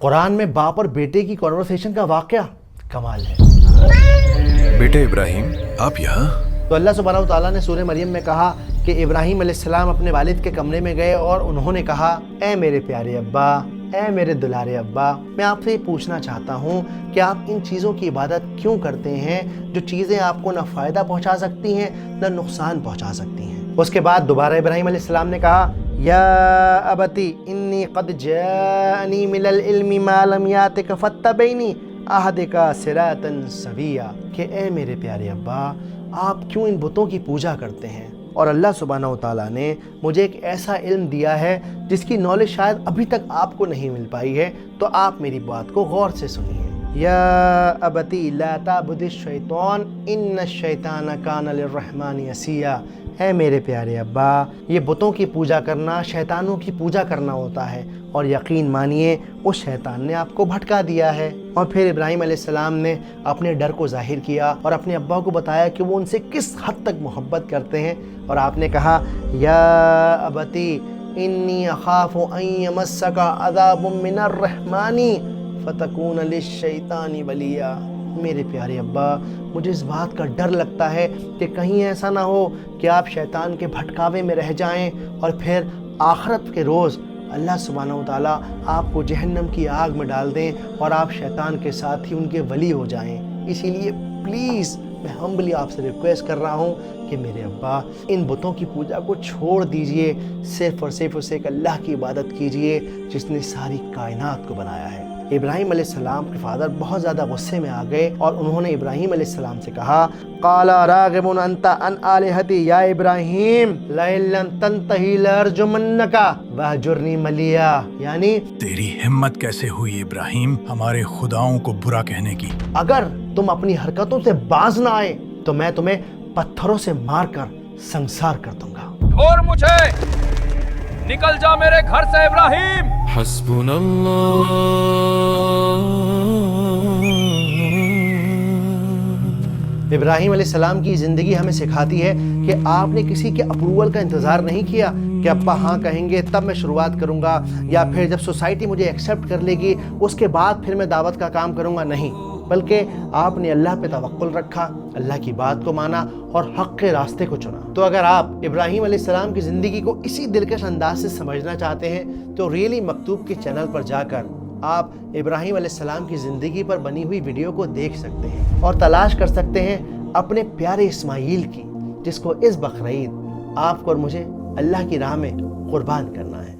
कुरान में बाप और बेटे की कॉन्वर्सेशन का वाकया कमाल है। बेटे इब्राहिम, आप यहाँ? तो अल्लाह सुब्हानहू व तआला ने सूरह मरियम में कहा कि इब्राहिम अलैहिस्सलाम अपने वालिद के कमरे में गए और उन्होंने कहा, ए मेरे प्यारे अब्बा, ए मेरे दुलारे अब्बा, मैं आपसे ये पूछना चाहता हूँ कि आप इन चीज़ों की इबादत क्यों करते हैं जो चीज़ें आपको न फ़ायदा पहुँचा सकती हैं न नुकसान पहुँचा सकती हैं। उसके बाद दोबारा इब्राहिम अलैहिस्सलाम ने कहा, या अबती इन्नी क़द जाअनी मिनल इल्मि मा लम यातिक फत्तबिनी अहदिका सिरातन सविया, कि ए मेरे प्यारे अब्बा, आप क्यों इन बुतों की पूजा करते हैं, और अल्लाह सुब्हानहू व तआला ने मुझे एक ऐसा इल्म दिया है जिसकी नॉलेज शायद अभी तक आपको नहीं मिल पाई है, तो आप मेरी बात को गौर से सुनिए। या अबती ला ताबुदिश शैतान इन्नश शैतान कान लिर्रहमानि असिया, है मेरे प्यारे अब्बा, ये बुतों की पूजा करना शैतानों की पूजा करना होता है, और यकीन मानिए उस शैतान ने आपको भटका दिया है। और फिर इब्राहिम अलैहिस्सलाम ने अपने डर को जाहिर किया और अपने अब्बा को बताया कि वो उनसे किस हद तक मोहब्बत करते हैं, और आपने कहा, या अबती इन्नी अखाफु अन यमस्सका अज़ाबुम मिनर रहमानी फतकून लिश्शैतानी वलिया, मेरे प्यारे अब्बा, मुझे इस बात का डर लगता है कि कहीं ऐसा ना हो कि आप शैतान के भटकावे में रह जाएं और फिर आखिरत के रोज़ अल्लाह सुब्हानहू व तआला आपको जहन्नम की आग में डाल दें और आप शैतान के साथ ही उनके वली हो जाएं। इसीलिए प्लीज़ मैं हम्बली आपसे रिक्वेस्ट कर रहा हूँ कि मेरे अब्बा, इन बुतों की पूजा को छोड़ दीजिए, सिर्फ़ और सिर्फ उसे एक अल्लाह की इबादत कीजिए जिसने सारी कायनात को बनाया है। इब्राहिम अलैहिस्सलाम के फादर बहुत ज़्यादा गुस्से में आ गए और उन्होंने इब्राहिम अलैहिस्सलाम से कहा, क़ाला राग़िबुन अन्ता अन आलिहती या इब्राहिम लइन लम तंतही लअरजुमन्नका वहजुरनी मलिया, यानी तेरी हिम्मत कैसे हुई इब्राहिम हमारे खुदाओं को बुरा कहने की? अगर तुम अपनी हरकतों से बाज ना आए तो मैं तुम्हें पत्थरों से मारकर संसार कर दूंगा। छोड़ मुझे, निकल जा मेरे घर से इब्राहिम। इब्राहिम अलैहिस्सलाम की ज़िंदगी हमें सिखाती है कि आपने किसी के अप्रूवल का इंतज़ार नहीं किया कि अब्बा हाँ कहेंगे तब मैं शुरुआत करूँगा, या फिर जब सोसाइटी मुझे एक्सेप्ट कर लेगी उसके बाद फिर मैं दावत का काम करूँगा। नहीं, बल्कि आपने अल्लाह पे तवक्कुल रखा, अल्लाह की बात को माना और हक़ के रास्ते को चुना। तो अगर आप इब्राहिम अलैहिस्सलाम की ज़िंदगी को इसी दिलकश अंदाज से समझना चाहते हैं तो रियली मकतूब के चैनल पर जाकर आप इब्राहिम अलैहिस्सलाम की ज़िंदगी पर बनी हुई वीडियो को देख सकते हैं और तलाश कर सकते हैं अपने प्यारे इस्माइल की, जिसको इस बकरीद आपको और मुझे अल्लाह की राह में कुर्बान करना है।